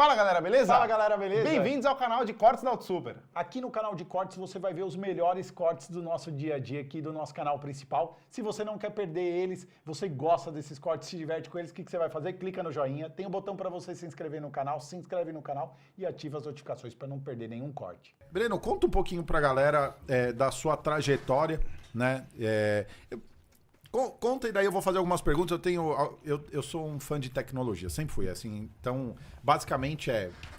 Fala galera, beleza? Fala galera, beleza? Bem-vindos ao canal de cortes da AutoSuper. Aqui no canal de cortes você vai ver os melhores cortes do nosso dia a dia aqui do nosso canal principal. Se você não quer perder eles, você gosta desses cortes, se diverte com eles, o que você vai fazer? Clica no joinha, tem um botão para você se inscrever no canal, se inscreve no canal e ativa as notificações para não perder nenhum corte. Breno, conta um pouquinho pra galera da sua trajetória, né? Conta e daí eu vou fazer algumas perguntas. Eu sou um fã de tecnologia, sempre fui assim. Então, basicamente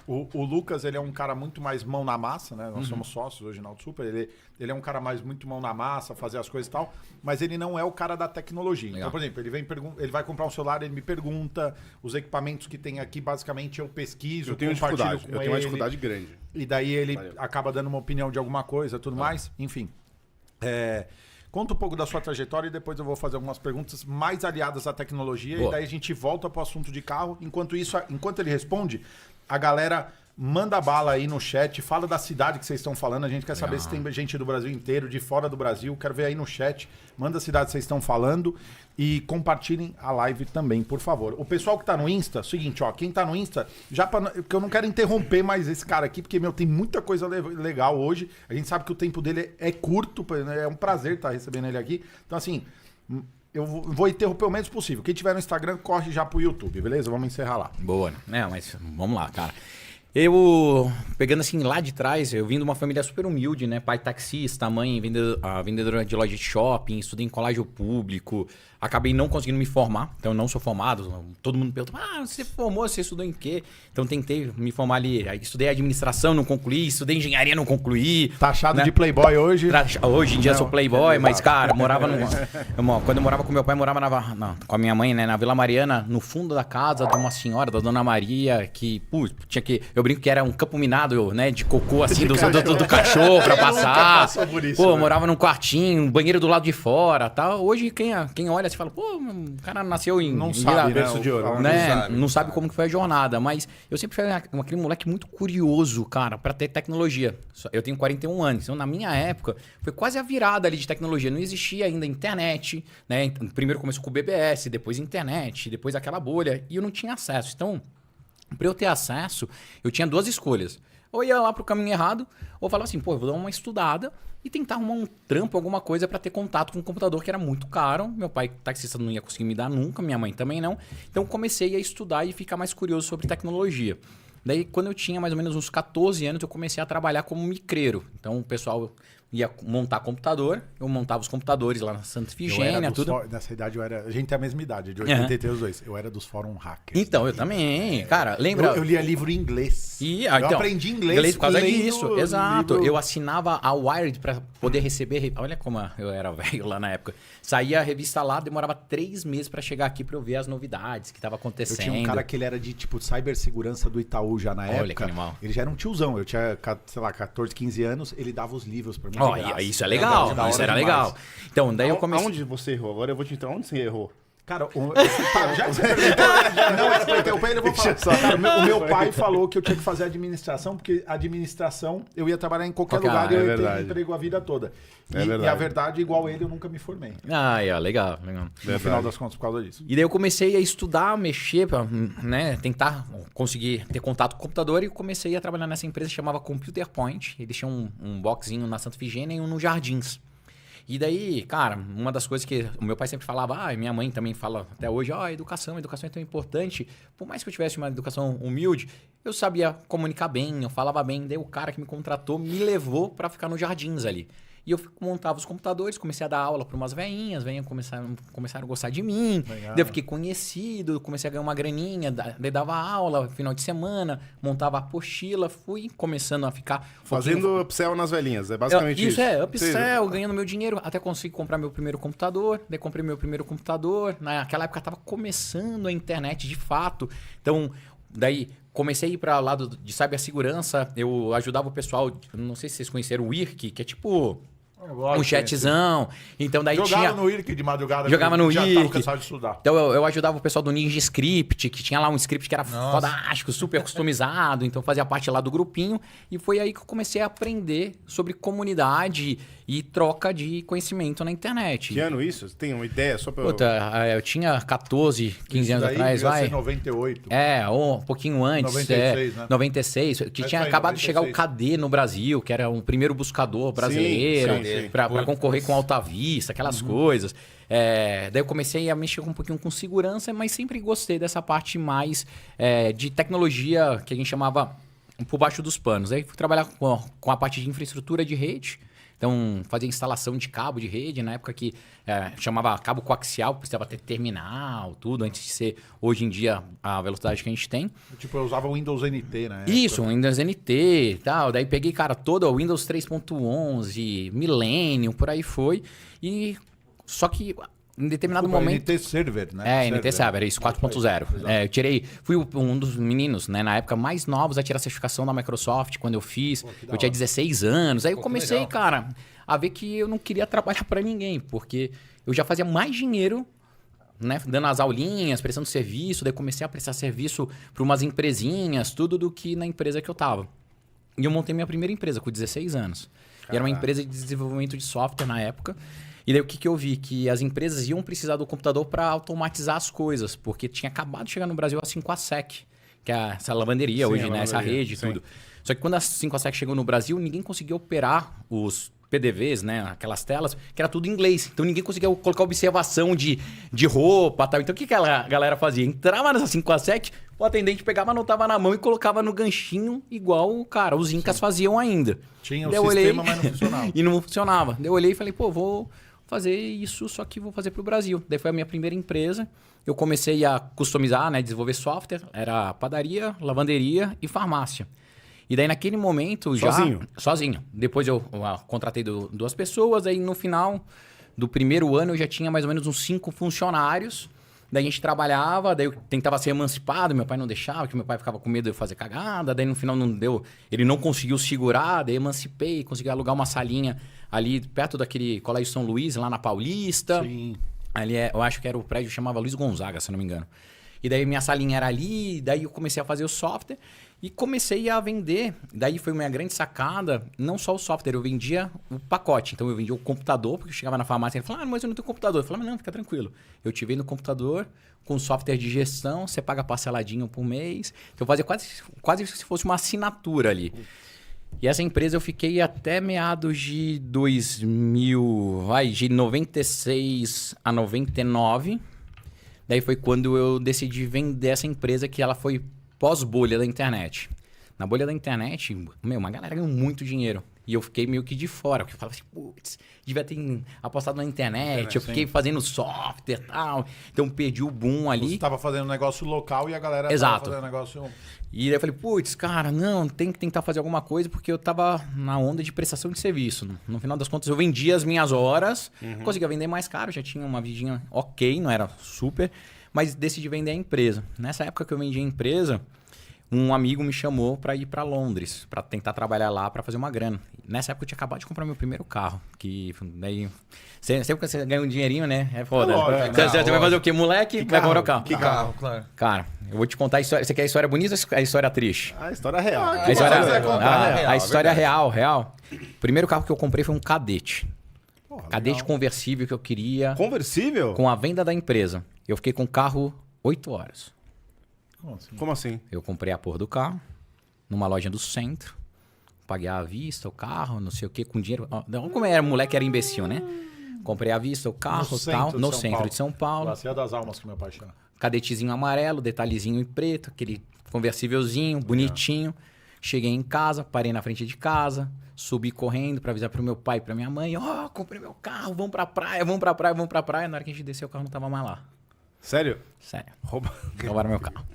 o Lucas, ele é um cara muito mais mão na massa, né? Nós somos sócios hoje na AutoSuper. Ele é um cara mais muito mão na massa, fazer as coisas e tal, mas ele não é o cara da tecnologia. Legal. Então, por exemplo, ele vai comprar um celular, ele me pergunta os equipamentos que tem aqui, basicamente eu pesquiso, eu tenho dificuldade, com ele, uma dificuldade grande. E daí ele acaba dando uma opinião de alguma coisa, tudo mais, enfim. Conta um pouco da sua trajetória e depois eu vou fazer algumas perguntas mais aliadas à tecnologia. Boa. E daí a gente volta para o assunto de carro. Enquanto isso, enquanto ele responde, a galera manda bala aí no chat, fala da cidade que vocês estão falando. A gente quer saber se tem gente do Brasil inteiro, de fora do Brasil. Quero ver aí no chat. Manda a cidade que vocês estão falando e compartilhem a live também, por favor. O pessoal que tá no Insta, seguinte, ó, quem tá no Insta, porque eu não quero interromper mais esse cara aqui, porque, tem muita coisa legal hoje. A gente sabe que o tempo dele é curto, é um prazer estar recebendo ele aqui. Então, assim, eu vou interromper o menos possível. Quem tiver no Instagram, corre já pro YouTube, beleza? Vamos encerrar lá. Boa, né? Mas vamos lá, cara. Eu, pegando assim lá de trás, eu vim de uma família super humilde, né? Pai taxista, mãe vendedora de loja de shopping, estudei em colégio público, acabei não conseguindo me formar, então eu não sou formado. Todo mundo pergunta, você formou, você estudou em quê? Então tentei me formar ali, estudei administração, não concluí, estudei engenharia, não concluí. Taxado, né? De playboy hoje. Hoje em dia sou playboy, mas cara, morava quando eu morava com meu pai, morava com a minha mãe, né? Na Vila Mariana, no fundo da casa de uma senhora, da Dona Maria, que, tinha que... Eu brinco que era um campo minado, né? De cocô, assim, do cachorro pra passar. Pô, eu morava num quartinho, um banheiro do lado de fora, tal. Hoje, quem olha, você fala, o cara nasceu em... Não sabe, berço de ouro. Né? Não sabe como que foi a jornada. Mas eu sempre fui aquele moleque muito curioso, cara, pra ter tecnologia. Eu tenho 41 anos. Então, na minha época, foi quase a virada ali de tecnologia. Não existia ainda internet, né? Primeiro começou com o BBS, depois internet, depois aquela bolha. E eu não tinha acesso. Então... Para eu ter acesso, eu tinha duas escolhas. Ou ia lá pro caminho errado, ou falava assim, eu vou dar uma estudada e tentar arrumar um trampo, alguma coisa para ter contato com um computador que era muito caro. Meu pai, taxista, não ia conseguir me dar nunca, minha mãe também não. Então comecei a estudar e ficar mais curioso sobre tecnologia. Daí, quando eu tinha mais ou menos uns 14 anos, eu comecei a trabalhar como micreiro. Então, o pessoal ia montar computador, eu montava os computadores lá na Santa Efigênia, tudo. Nessa idade a gente tem a mesma idade, de 83 os dois. Eu era dos fórum hackers. Então, eu também, cara, lembra? Eu lia livro em inglês. Eu aprendi inglês por causa disso, exato. Eu assinava a Wired para poder receber, olha como eu era velho lá na época. Saía a revista lá, demorava 3 meses para chegar aqui para eu ver as novidades que tava acontecendo. Eu tinha um cara que ele era de cibersegurança do Itaú já na época. Olha que animal. Ele já era um tiozão, eu tinha, sei lá, 14, 15 anos, ele dava os livros para mim. Isso é legal, isso era legal. Então, daí eu comecei... Aonde você errou? Agora eu vou te entrar. Onde você errou? Cara, já que você perguntou, não era pra interromper, ele vou falar. Cara, o meu pai falou que eu tinha que fazer administração, porque administração eu ia trabalhar em qualquer lugar e eu ia ter emprego a vida toda. E a verdade, igual ele, eu nunca me formei. Legal. No final das contas, por causa disso. E daí eu comecei a estudar, mexer, pra, né, tentar conseguir ter contato com o computador e comecei a trabalhar nessa empresa que chamava Computer Point. Eles tinham um boxinho na Santa Efigênia e um no Jardins. E daí, cara, uma das coisas que o meu pai sempre falava, e minha mãe também fala até hoje, educação é tão importante. Por mais que eu tivesse uma educação humilde, eu sabia comunicar bem, eu falava bem. Daí o cara que me contratou me levou para ficar no Jardins ali. E eu montava os computadores, comecei a dar aula para umas veinhas começaram a gostar de mim. Legal. Daí eu fiquei conhecido, comecei a ganhar uma graninha, daí dava aula final de semana, montava a apostila, fui começando a ficar... Fazendo upsell nas velhinhas, é basicamente isso. Isso, upsell, ganhando meu dinheiro, até consegui comprar meu primeiro computador, daí comprei meu primeiro computador, naquela época estava começando a internet de fato, então daí... Comecei a ir para o lado de cibersegurança, eu ajudava o pessoal, não sei se vocês conheceram o IRC, que é tipo... um chatzão. Então daí Jogava no Wiki de madrugada. Jogava no já Wiki. tava cansado de estudar. Então eu ajudava o pessoal do Ninja Script, que tinha lá um script que era fodástico, super customizado. Então fazia parte lá do grupinho. E foi aí que eu comecei a aprender sobre comunidade e troca de conhecimento na internet. Que ano isso? Você tem uma ideia só pra... Puta, eu tinha 14, 15 anos atrás, vai. vai. Ser 98. Ou um pouquinho antes. 96, né? 96. Que tinha aí, acabado de chegar o 96. KD no Brasil, que era um primeiro buscador brasileiro, sim. pra concorrer com Alta Vista, aquelas coisas. Daí eu comecei a mexer um pouquinho com segurança, mas sempre gostei dessa parte mais de tecnologia que a gente chamava por baixo dos panos. Aí fui trabalhar com a parte de infraestrutura de rede. Então, fazia instalação de cabo de rede, na época que chamava cabo coaxial, precisava ter terminal, tudo, antes de ser, hoje em dia, a velocidade que a gente tem. Tipo, eu usava o Windows NT, né? Isso, Windows NT e tal. Daí peguei, cara, todo o Windows 3.11, Millennium, por aí foi. Só que em determinado momento... NT Server, né? NT Server, isso, 4.0. Eu tirei... Fui um dos meninos, né, na época, mais novos a tirar a certificação da Microsoft, quando eu fiz. Eu tinha 16 anos. Aí eu comecei, cara, a ver que eu não queria trabalhar para ninguém, porque eu já fazia mais dinheiro, né, dando as aulinhas, prestando serviço. Daí comecei a prestar serviço para umas empresinhas, tudo do que na empresa que eu tava. E eu montei minha primeira empresa com 16 anos. E era uma empresa de desenvolvimento de software na época. E daí o que eu vi? Que as empresas iam precisar do computador para automatizar as coisas, porque tinha acabado de chegar no Brasil a 5ASEC, que é essa lavanderia hoje, né? Essa rede e tudo. Só que quando a 5ASEC chegou no Brasil, ninguém conseguia operar os PDVs, né? Aquelas telas, que era tudo em inglês. Então ninguém conseguia colocar observação de roupa e tal. Então o que a galera fazia? Entrava nessa 5ASEC, o atendente pegava, anotava na mão e colocava no ganchinho, igual, cara, os incas faziam ainda. Tinha o daí sistema, mas não funcionava. E não funcionava. Daí eu olhei e falei, vou fazer isso, só que vou fazer para o Brasil. Daí foi a minha primeira empresa. Eu comecei a customizar, né, desenvolver software. Era padaria, lavanderia e farmácia. E daí naquele momento sozinho. Depois eu contratei duas pessoas. Aí no final do primeiro ano eu já tinha mais ou menos uns 5 funcionários. Daí a gente trabalhava, daí eu tentava ser emancipado, meu pai não deixava, porque meu pai ficava com medo de eu fazer cagada, daí no final não deu, ele não conseguiu segurar, daí emancipei, consegui alugar uma salinha ali perto daquele Colégio São Luís, lá na Paulista. Sim. Ali eu acho que era o prédio que chamava Luiz Gonzaga, se não me engano. E daí minha salinha era ali, daí eu comecei a fazer o software e comecei a vender. Daí foi minha grande sacada, não só o software, eu vendia o pacote. Então eu vendia o computador, porque eu chegava na farmácia e ele falava, mas eu não tenho computador. Eu falava, não, fica tranquilo. Eu te vendo no computador, com software de gestão, você paga parceladinho por mês. Então eu fazia quase se fosse uma assinatura ali. E essa empresa eu fiquei até meados de 2000, de 96 a 99. Daí foi quando eu decidi vender essa empresa, que ela foi pós-bolha da internet. Na bolha da internet, uma galera ganhou muito dinheiro. E eu fiquei meio que de fora, porque eu falava assim, putz, devia ter apostado na internet. Eu fiquei fazendo software e tal. Então perdi o boom ali. Você estava fazendo um negócio local e a galera Exato. estava fazendo negócio... E daí eu falei, putz, cara, não, tem que tentar fazer alguma coisa, porque eu tava na onda de prestação de serviço. No final das contas, eu vendia as minhas horas, conseguia vender mais caro, já tinha uma vidinha ok, não era super, mas decidi vender a empresa. Nessa época que eu vendi a empresa, um amigo me chamou para ir para Londres, para tentar trabalhar lá, para fazer uma grana. Nessa época eu tinha acabado de comprar meu primeiro carro, que daí... Sempre que você ganha um dinheirinho, né? É foda. Você vai fazer o quê? Moleque, vai comprar o carro. Que carro, claro. Cara, eu vou te contar a história. Você quer a história bonita ou a história triste? A história real. A história real. O primeiro carro que eu comprei foi um Cadete. Cadete conversível que eu queria. Conversível? Com a venda da empresa. Eu fiquei com o carro 8 horas. Como assim? Eu comprei a porra do carro numa loja do centro. Paguei à vista o carro, não sei o que, com dinheiro. Não, como era moleque, era imbecil, né? Comprei à vista o carro e tal, no centro de São Paulo. Bacia das Almas, que meu pai chama. Cadetezinho amarelo, detalhezinho em preto, aquele conversívelzinho, bonitinho. Cheguei em casa, parei na frente de casa, subi correndo pra avisar pro meu pai e pra minha mãe. Comprei meu carro, vamos pra praia. Na hora que a gente desceu, o carro não tava mais lá. Sério? Sério. Roubaram meu carro.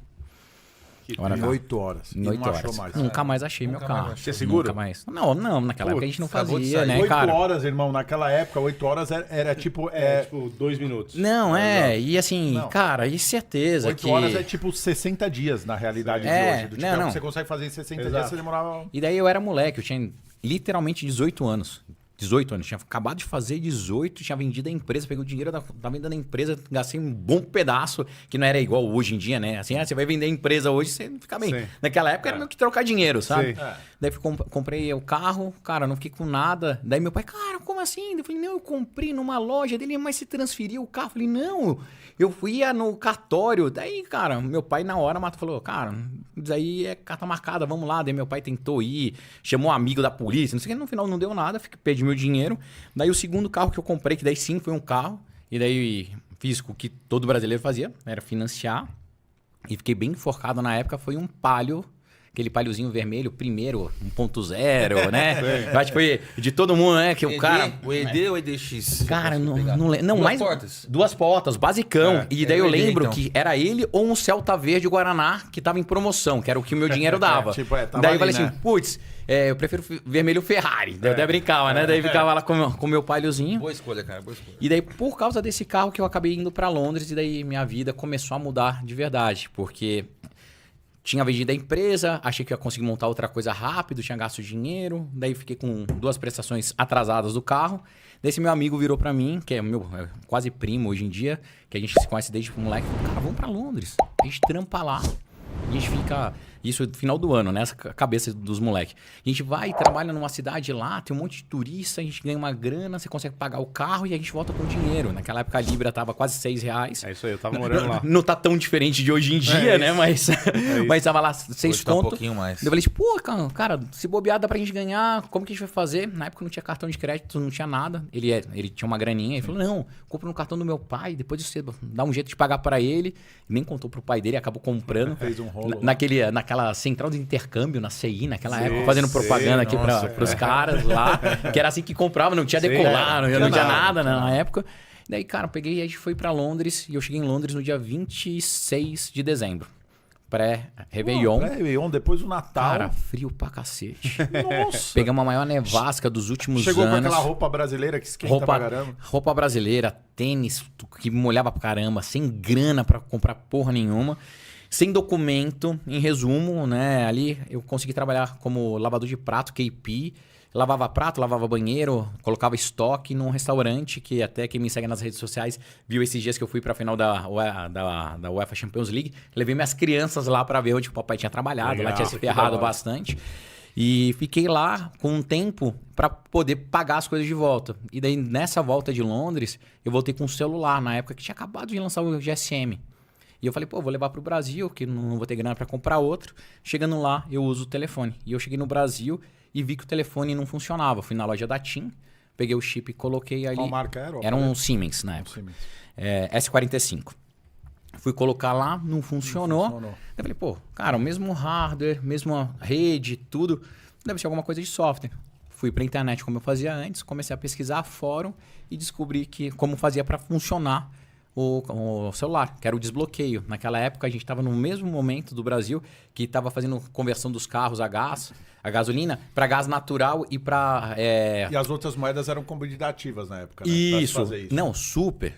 Em 8 horas. Em 8 horas. Mais. Nunca mais achei meu carro. Você é seguro? Nunca mais. Não, naquela época a gente não fazia, né, 8 cara? 8 horas, irmão, naquela época, 8 horas era tipo... tipo 2 minutos. Não, e assim, cara, e certeza 8 que... 8 horas é tipo 60 dias na realidade de hoje. Do não. Você consegue fazer em 60 dias, você demorava... E daí eu era moleque, eu tinha literalmente 18 anos. 18 anos. Tinha acabado de fazer 18, tinha vendido a empresa, peguei o dinheiro da venda da empresa, gastei um bom pedaço, que não era igual hoje em dia, né? Assim, você vai vender a empresa hoje, você fica bem. Sim. Naquela época era meio que trocar dinheiro, sabe? Daí comprei o carro, cara, não fiquei com nada. Daí meu pai, cara, como assim? Eu falei, não, eu comprei numa loja dele, mas se transferiu o carro. Eu falei, não, eu ia no cartório. Daí, cara, meu pai na hora falou, cara, isso aí é carta marcada, vamos lá. Daí meu pai tentou ir, chamou um amigo da polícia, não sei o que, no final não deu nada, perdi meu dinheiro. Daí o segundo carro que eu comprei, que daí sim foi um carro, e daí fiz o que todo brasileiro fazia, era financiar. E fiquei bem enforcado na época, foi um Palio, aquele Paliozinho vermelho, primeiro, 1.0, né? Eu acho que foi de todo mundo, né? Que o cara... O ED ou o EDX? Cara, não lembro. Duas portas? Duas portas, basicão. E daí eu ED, lembro então. que era ele ou um Celta Verde Guaraná que tava em promoção, que era o que o meu dinheiro dava. Tava daí eu ali, falei né? assim, putz, eu prefiro vermelho Ferrari. Daí eu até brincava, né? Daí ficava lá com o meu Paliozinho. Boa escolha, cara, boa escolha. E daí, por causa desse carro que eu acabei indo pra Londres, e daí minha vida começou a mudar de verdade, porque tinha vendido a empresa, achei que ia conseguir montar outra coisa rápido, tinha gasto dinheiro, daí fiquei com 2 prestações atrasadas do carro. Daí esse meu amigo virou pra mim, que é meu quase primo hoje em dia, que a gente se conhece desde moleque, falou, cara, vamos pra Londres, a gente trampa lá. A gente fica... Isso no final do ano, né? Essa cabeça dos moleques. A gente vai, trabalha numa cidade lá, tem um monte de turista, a gente ganha uma grana, você consegue pagar o carro e a gente volta com dinheiro. Naquela época a Libra tava quase R$6. É isso aí, eu tava morando lá. Não tá tão diferente de hoje em dia, né? Mas, mas tava lá 6 Hoje tá um conto. pouquinho mais. Eu falei, pô, cara, se bobear dá pra gente ganhar, como que a gente vai fazer? Na época não tinha cartão de crédito, não tinha nada. Ele tinha uma graninha, ele falou, não, compra no cartão do meu pai, depois você dá um jeito de pagar pra ele. Nem contou pro pai dele, acabou comprando. Fez um rolo. Naquela central de intercâmbio, na CI, naquela época, fazendo propaganda aqui pros caras lá, que era assim que comprava, não tinha decolar, não tinha nada na época. Daí, cara, eu peguei e a gente foi pra Londres, e eu cheguei em Londres no dia 26 de dezembro. Pré-Réveillon. Pré-Réveillon, depois do Natal. Cara, frio pra cacete. Nossa. Pegamos a maior nevasca dos últimos Chegou anos. com aquela roupa brasileira que esquenta pra caramba. Roupa brasileira, tênis que molhava pra caramba, sem grana pra comprar porra nenhuma. Sem documento, em resumo, né? Ali eu consegui trabalhar como lavador de prato, KP. Lavava prato, lavava banheiro, colocava estoque num restaurante, que até quem me segue nas redes sociais viu esses dias que eu fui pra final da UEFA Champions League. Levei minhas crianças lá pra ver onde o papai tinha trabalhado, Legal, lá tinha se ferrado bastante. E fiquei lá com um tempo pra poder pagar as coisas de volta. E daí, nessa volta de Londres, eu voltei com um celular, na época que tinha acabado de lançar o GSM. E eu falei, pô, vou levar pro Brasil, que não vou ter grana pra comprar outro. Chegando lá, eu uso o telefone. E eu cheguei no Brasil e vi que o telefone não funcionava. Fui na loja da TIM, peguei o chip e coloquei ali. Qual marca era? Era um Siemens na época. Siemens. S45. Fui colocar lá, não funcionou. Eu falei, pô, cara, o mesmo hardware, mesma rede, tudo. Deve ser alguma coisa de software. Fui pra internet como eu fazia antes, comecei a pesquisar fórum e descobri como fazia para funcionar o celular, que era o desbloqueio. Naquela época a gente estava no mesmo momento do Brasil que estava fazendo conversão dos carros a gás, a gasolina, para gás natural e para... E as outras moedas eram convidativas na época, né? Isso. Não, super.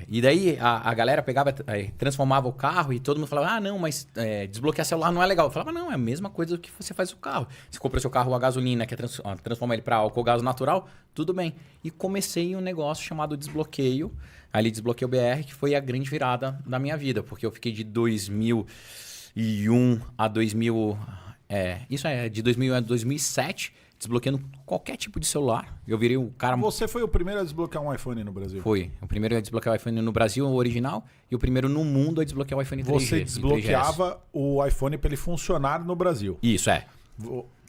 E daí a galera pegava, transformava o carro e todo mundo falava, não, mas desbloquear celular não é legal. Eu falava, não, é a mesma coisa que você faz o carro. Você compra seu carro a gasolina, quer transformar ele para álcool, gás natural, tudo bem. E comecei um negócio chamado desbloqueio, ali Desbloqueio BR, que foi a grande virada da minha vida, porque eu fiquei de 2001 a 2000... de 2001 a 2007, desbloqueando qualquer tipo de celular. Eu virei o cara... Você foi o primeiro a desbloquear um iPhone no Brasil? Foi. O primeiro a desbloquear o iPhone no Brasil, o original, e o primeiro no mundo a desbloquear o iPhone 3G. Você desbloqueava o iPhone para ele funcionar no Brasil? Isso,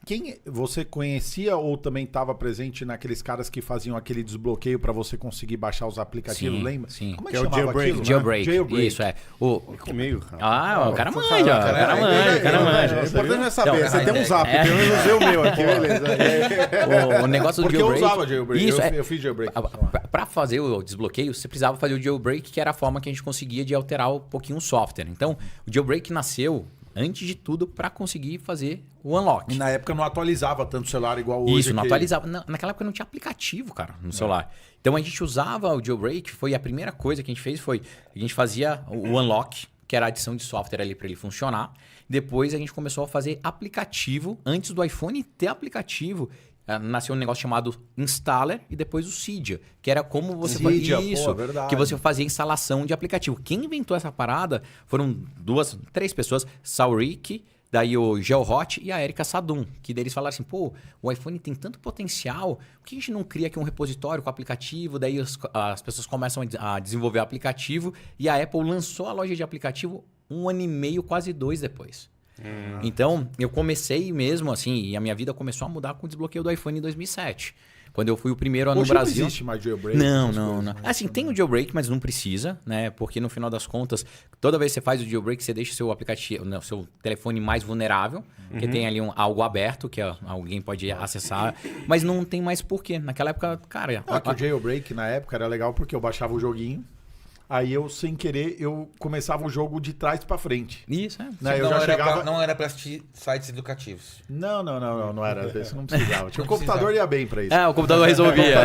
Quem você conhecia ou também estava presente naqueles caras que faziam aquele desbloqueio para você conseguir baixar os aplicativos, lembra? Sim. Como é Que que é o chamava jailbreak, aquilo? né? Jailbreak. Isso, Comigo, cara. O cara manja, o cara manja. O importante é saber. Então, Você tem um zap, pelo menos usei o meu aqui, beleza. O negócio do Porque jailbreak... eu usava jailbreak, Isso, eu fiz jailbreak. Para fazer o desbloqueio, você precisava fazer o jailbreak, que era a forma que a gente conseguia de alterar um pouquinho o software. Então, o jailbreak nasceu... antes de tudo, para conseguir fazer o unlock. E na época não atualizava tanto o celular igual hoje. Isso, não atualizava. Naquela época não tinha aplicativo, cara, no celular. Então a gente usava o jailbreak, foi a primeira coisa que a gente fez, a gente fazia o unlock, que era a adição de software ali para ele funcionar. Depois a gente começou a fazer aplicativo, antes do iPhone ter aplicativo, nasceu um negócio chamado Installer e depois o Cydia, que era como você Cydia, isso, pô, verdade. que você fazia instalação de aplicativo. Quem inventou essa parada foram 3 pessoas, Sauric, daí o GeoHot e a Erika Sadum, que daí eles falaram assim, pô, o iPhone tem tanto potencial, por que a gente não cria aqui um repositório com aplicativo? Daí as pessoas começam a desenvolver aplicativo e a Apple lançou a loja de aplicativo 1 ano e meio, quase 2 depois. Então, eu comecei mesmo assim, e a minha vida começou a mudar com o desbloqueio do iPhone em 2007. Quando eu fui o primeiro no Hoje Brasil. não existe mais jailbreak. Não. Assim, tem o jailbreak, mas não precisa, né? Porque no final das contas, toda vez que você faz o jailbreak, você deixa o seu aplicativo, o seu telefone mais vulnerável, porque tem ali algo aberto que alguém pode acessar, mas não tem mais porquê. Naquela época, cara. O jailbreak na época era legal porque eu baixava o joguinho. Aí eu, sem querer, eu começava o jogo de trás pra frente. Isso, Né? Eu não, já era chegava... não era pra assistir sites educativos. Não era desse, não precisava. Tinha o computador ia bem pra isso. o computador resolvia.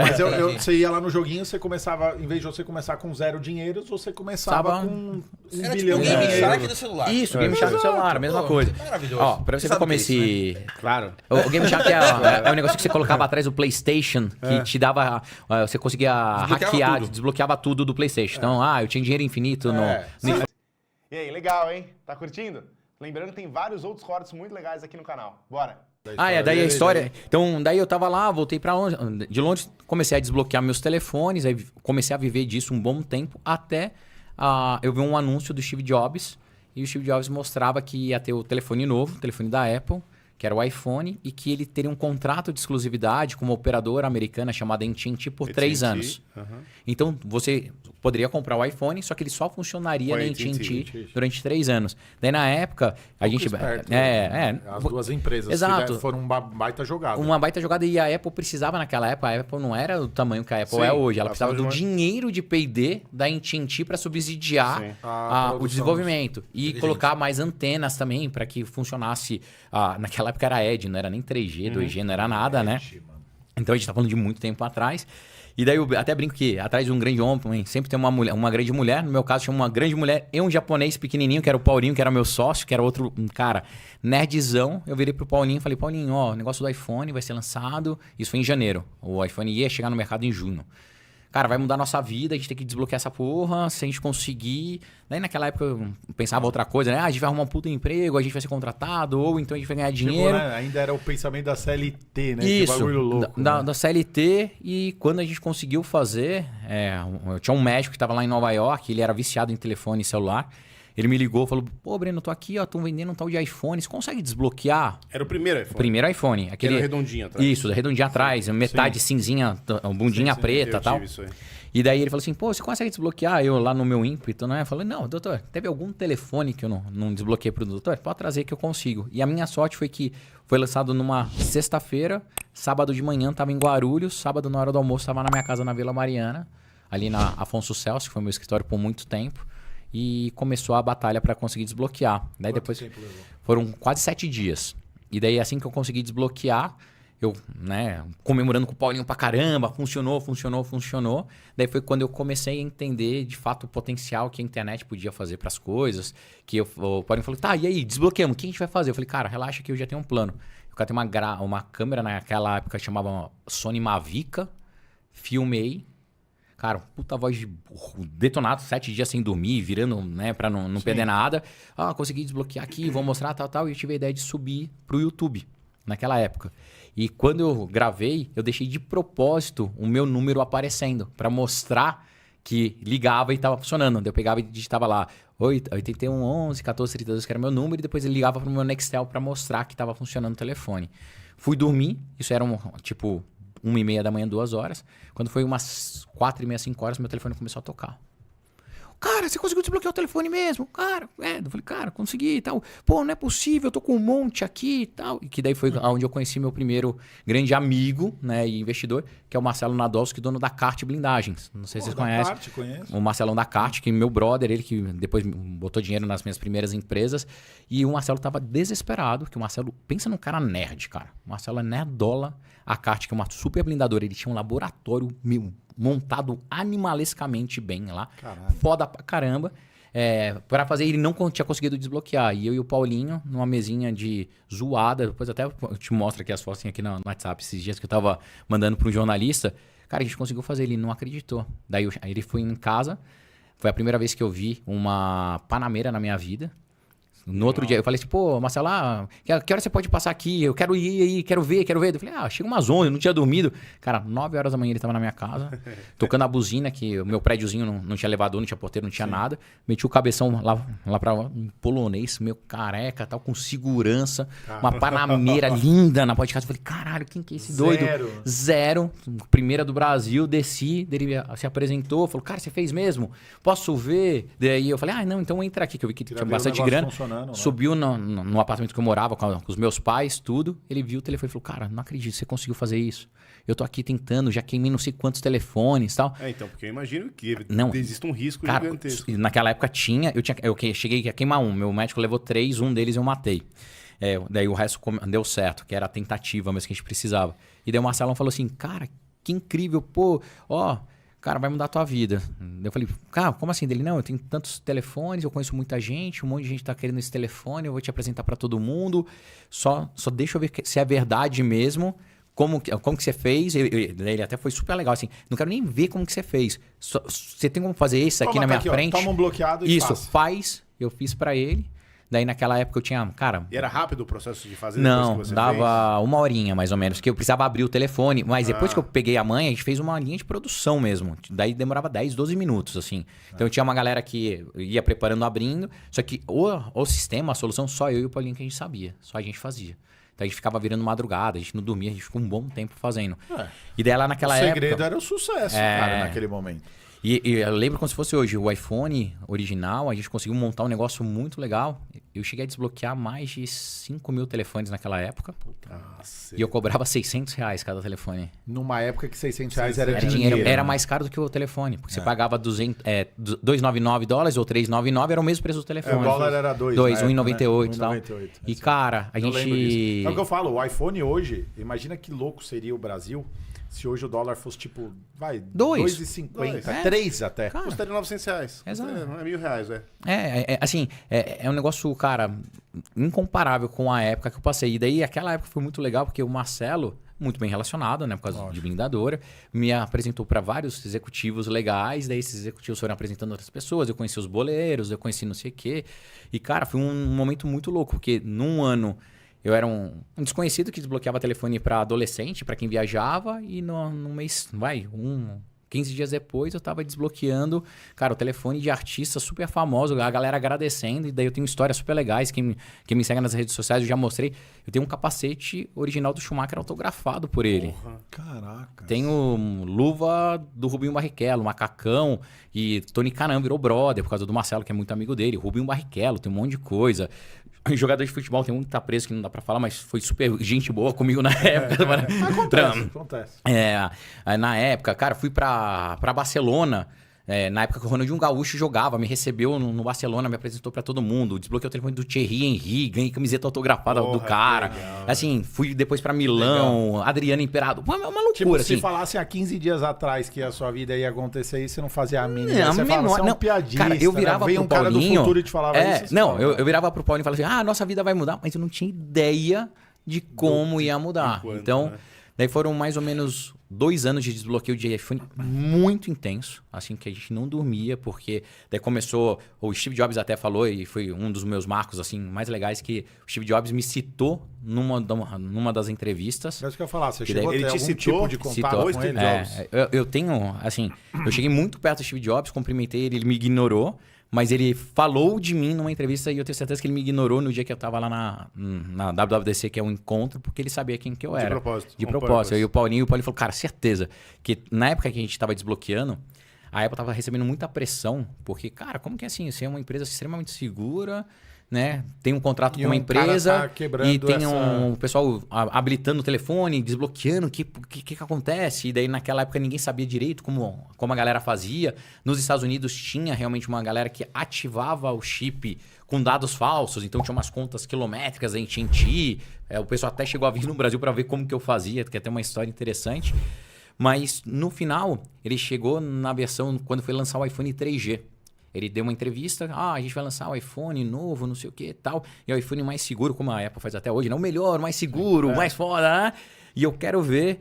Mas você ia lá no joguinho, você começava, em vez de você começar com 0 dinheiros, você começava com 1 Era bilhão tipo de o Game Shark dinheiro. do celular. Isso, o Game Shark do celular, a mesma coisa. Maravilhoso. Ó, pra você ver sabe como o que é isso, esse... Claro. O Game Shark é um negócio que você colocava atrás do PlayStation, que te dava... Você conseguia Desbloqueava hackear, tudo. desbloqueava tudo do PlayStation. Então, eu tinha dinheiro infinito no... E aí, legal, hein? Tá curtindo? Lembrando que tem vários outros cortes muito legais aqui no canal. Bora! Daí a história... Então, daí eu tava lá, voltei pra Londres. De Londres, comecei a desbloquear meus telefones, aí comecei a viver disso um bom tempo, até eu vi um anúncio do Steve Jobs, e o Steve Jobs mostrava que ia ter o telefone novo, o telefone da Apple, que era o iPhone, e que ele teria um contrato de exclusividade com uma operadora americana chamada AT&T por 3 anos. Então, você poderia comprar o iPhone, só que ele só funcionaria Com na a AT&T durante 3 anos. Daí, na época, a gente... Esperto, As duas empresas Exato. foram uma baita jogada. Uma baita jogada, e a Apple precisava naquela época. A Apple não era o tamanho que a Apple Sim, é hoje. Ela ela precisava do precisava de dinheiro de P&D da AT&T para subsidiar Sim. A o produção. desenvolvimento. E colocar mais antenas também para que funcionasse. Naquela época era Edge, não era nem 3G, 2G, não era nada, né? Então a gente tá falando de muito tempo atrás. E daí eu até brinco que atrás de um grande homem sempre tem uma grande mulher. No meu caso, tinha uma grande mulher e um japonês pequenininho, que era o Paulinho, que era meu sócio, que era outro cara nerdzão. Eu virei pro Paulinho e falei, Paulinho, o negócio do iPhone vai ser lançado. Isso foi em janeiro. O iPhone ia chegar no mercado em junho. Cara, vai mudar a nossa vida, a gente tem que desbloquear essa porra, se a gente conseguir... Daí naquela época eu pensava outra coisa, né? A gente vai arrumar um puto emprego, a gente vai ser contratado, ou então a gente vai ganhar dinheiro. Né? Ainda era o pensamento da CLT, né? Isso, Que bagulho louco. da CLT, e quando a gente conseguiu fazer, eu tinha um médico que estava lá em Nova York, ele era viciado em telefone e celular. Ele me ligou e falou, pô, Breno, tô aqui, tô vendendo um tal de iPhone, você consegue desbloquear? Era o primeiro iPhone. O primeiro iPhone. Aquele Era redondinho atrás. Isso, redondinho atrás, metade cinzinha, bundinha preta e tal. Tive isso aí. E daí ele falou assim, pô, você consegue desbloquear? Eu lá no meu ímpeto, né? Eu falei, não, doutor, teve algum telefone que eu não desbloqueei pro doutor? Pode trazer que eu consigo. E a minha sorte foi que foi lançado numa sexta-feira, sábado de manhã tava em Guarulhos, sábado na hora do almoço tava na minha casa na Vila Mariana, ali na Afonso Celso, que foi meu escritório por muito tempo. E começou a batalha para conseguir desbloquear. Daí depois foram quase 7 dias. E daí assim que eu consegui desbloquear, eu, né, comemorando com o Paulinho pra caramba, funcionou. Daí foi quando eu comecei a entender de fato o potencial que a internet podia fazer pras coisas. Que o Paulinho falou, tá, e aí, desbloqueamos, o que a gente vai fazer? Eu falei, cara, relaxa que eu já tenho um plano. O cara tem uma câmera naquela época que chamava Sony Mavica, filmei. Cara, puta voz de detonado, 7 dias sem dormir, virando, né, pra não perder nada. Consegui desbloquear aqui, vou mostrar, tal. E eu tive a ideia de subir pro YouTube, naquela época. E quando eu gravei, eu deixei de propósito o meu número aparecendo, pra mostrar que ligava e tava funcionando. Daí eu pegava e digitava lá, 81 11 14 32, que era meu número, e depois ele ligava pro meu Nextel pra mostrar que tava funcionando o telefone. Fui dormir, isso era tipo... 1h30 da manhã, 2 horas. Quando foi umas 4h30, 5 horas, meu telefone começou a tocar. Cara, você conseguiu desbloquear o telefone mesmo? Cara, eu falei, cara, consegui e tal. Pô, não é possível, eu tô com um monte aqui e tal. E que daí foi onde eu conheci meu primeiro grande amigo, né, e investidor, que é o Marcelo Nadolski, dono da Kart Blindagens. Não sei se vocês conhecem. Conheço. O Marcelão da Kart, que meu brother, ele que depois botou dinheiro nas minhas primeiras empresas. E o Marcelo tava desesperado, que o Marcelo, pensa num cara nerd, cara. O Marcelo é nerdola. A Kart, que é uma super blindadora, ele tinha um laboratório montado animalescamente bem lá. Caralho. Foda pra caramba. para fazer, ele não tinha conseguido desbloquear. E eu e o Paulinho, numa mesinha de zoada, depois até eu te mostro aqui as fotos aqui no WhatsApp, esses dias que eu tava mandando para um jornalista. Cara, a gente conseguiu fazer, ele não acreditou. Daí ele foi em casa, foi a primeira vez que eu vi uma Panameira na minha vida. No outro dia, eu falei assim, pô, Marcelo, que hora você pode passar aqui? Eu quero ir aí, quero ver. Eu falei, chega umas 11, eu não tinha dormido. Cara, 9 horas da manhã ele tava na minha casa, tocando a buzina, que o meu prédiozinho não tinha elevador, não tinha porteiro, não tinha nada. Meti o cabeção lá pra um polonês, meio careca, tal, com segurança. Uma Panameira linda na porta de casa. Eu falei, caralho, quem que é esse doido? Zero. Primeira do Brasil, desci, ele se apresentou, falou, cara, você fez mesmo? Posso ver? Daí eu falei, não, então entra aqui, que eu vi que tinha bastante grana. Subiu no apartamento que eu morava com os meus pais, tudo. Ele viu o telefone e falou, cara, não acredito, você conseguiu fazer isso. Eu tô aqui tentando, já queimei não sei quantos telefones e tal. Então, porque eu imagino que existe um risco cara, gigantesco. Naquela época eu cheguei a queimar um. Meu médico levou 3, um deles eu matei. Daí o resto deu certo, que era a tentativa, mas que a gente precisava. E daí o Marcelão falou assim, cara, que incrível, pô, cara, vai mudar a tua vida. Eu falei, cara, como assim? Dele, não, eu tenho tantos telefones, eu conheço muita gente, um monte de gente tá querendo esse telefone, eu vou te apresentar para todo mundo, só deixa eu ver se é verdade mesmo, como que você fez. Ele até foi super legal, assim, não quero nem ver como que você fez. Você tem como fazer isso aqui na minha frente? Toma um bloqueado e faz. Eu fiz para ele. Daí naquela época eu tinha, cara... E era rápido o processo de fazer? Não, dava 1 horinha mais ou menos, que eu precisava abrir o telefone. Mas depois que eu peguei a manha, a gente fez uma linha de produção mesmo. Daí demorava 10, 12 minutos, assim. Então eu tinha uma galera que ia preparando, abrindo. Só que o sistema, a solução, só eu e o Paulinho que a gente sabia. Só a gente fazia. Então a gente ficava virando madrugada, a gente não dormia, a gente ficou um bom tempo fazendo. E daí lá naquela época... O segredo era o sucesso, cara, naquele momento. E eu lembro como se fosse hoje, o iPhone original, a gente conseguiu montar um negócio muito legal. Eu cheguei a desbloquear mais de 5 mil telefones naquela época. E eu cobrava R$600 cada telefone. Numa época que R$600 era dinheiro. Era mais caro do que o telefone. Porque você pagava $299 ou $399, era o mesmo preço do telefone. O dólar era 2, R$1,98 e tal. E cara, a gente... É o que eu falo, o iPhone hoje, imagina que louco seria o Brasil... Se hoje o dólar fosse tipo, 2,50, 3 até. Cara, custaria R$900. Exato. É R$1.000, assim, é um negócio, cara, incomparável com a época que eu passei. E daí, aquela época foi muito legal, porque o Marcelo, muito bem relacionado, né, por causa de blindadora, me apresentou para vários executivos legais. Daí, esses executivos foram apresentando outras pessoas. Eu conheci os boleiros, eu conheci não sei o quê. E, cara, foi um momento muito louco, porque num ano... Eu era um desconhecido que desbloqueava telefone para adolescente, para quem viajava, e no mês, 15 dias depois, eu tava desbloqueando, cara, o telefone de artista super famoso, a galera agradecendo, e daí eu tenho histórias super legais, quem me segue nas redes sociais eu já mostrei. Eu tenho um capacete original do Schumacher autografado por ele. Caraca. Tenho luva do Rubinho Barrichello, macacão, e Tony Canan virou brother por causa do Marcelo, que é muito amigo dele. Rubinho Barrichello, tem um monte de coisa. Jogador de futebol, tem um que tá preso que não dá pra falar, mas foi super gente boa comigo na época. Acontece. Na época, cara, fui pra Barcelona. Na época que o Ronaldinho Gaúcho jogava, me recebeu no Barcelona, me apresentou pra todo mundo. Desbloqueei o telefone do Thierry Henry, ganhei camiseta autografada do cara. Assim, fui depois pra Milão, Adriano Imperador. Uma loucura, tipo, assim. Se falasse há 15 dias atrás que a sua vida ia acontecer isso, você não fazia a mínima. Você falava, você é um piadista, cara, eu virava veio pro um cara Paulinho, do futuro e te falava isso. Eu virava pro Paulinho e falava assim, nossa vida vai mudar, mas eu não tinha ideia de como ia mudar. Então, daí foram mais ou menos 2 anos de desbloqueio de iPhone muito intenso, assim, que a gente não dormia, porque daí começou, o Steve Jobs até falou, e foi um dos meus marcos, assim, mais legais, que o Steve Jobs me citou numa das entrevistas. É isso que eu ia falar, você chegou a ter algum citou, tipo de contato com ele? Eu tenho, assim, eu cheguei muito perto do Steve Jobs, cumprimentei ele me ignorou, mas ele falou de mim numa entrevista e eu tenho certeza que ele me ignorou no dia que eu tava lá na WWDC, que é um encontro, porque ele sabia quem que eu era. De propósito. E o Paulinho falou, cara, certeza. Que na época que a gente tava desbloqueando, a Apple tava recebendo muita pressão, porque, cara, como que é assim? Você é uma empresa extremamente segura, né? Tem um contrato com uma empresa e tem um pessoal habilitando o telefone, desbloqueando, o que acontece? E daí naquela época ninguém sabia direito como a galera fazia. Nos Estados Unidos tinha realmente uma galera que ativava o chip com dados falsos, então tinha umas contas quilométricas da AT&T. O pessoal até chegou a vir no Brasil para ver como que eu fazia, que é até uma história interessante. Mas no final, ele chegou na versão quando foi lançar o iPhone 3G. Ele deu uma entrevista, a gente vai lançar o iPhone novo, não sei o que e tal. E é o iPhone mais seguro, como a Apple faz até hoje, não o melhor, o mais seguro, o mais foda, né? E eu quero ver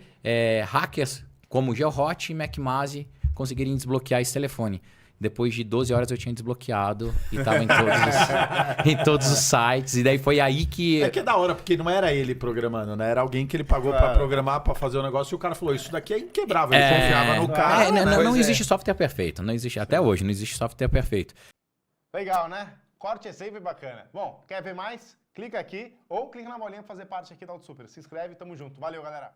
hackers como GeoHot e McMazi conseguirem desbloquear esse telefone. Depois de 12 horas eu tinha desbloqueado e tava em todos os sites. E daí foi aí que... É que é da hora, porque não era ele programando, né? Era alguém que ele pagou pra programar, pra fazer o negócio. E o cara falou, isso daqui é inquebrável. Ele confiava no cara. Não existe software perfeito. Não existe, até hoje, não existe software perfeito. Legal, né? Corte é sempre bacana. Bom, quer ver mais? Clica aqui ou clica na bolinha pra fazer parte aqui da AutoSuper. Se inscreve, tamo junto. Valeu, galera.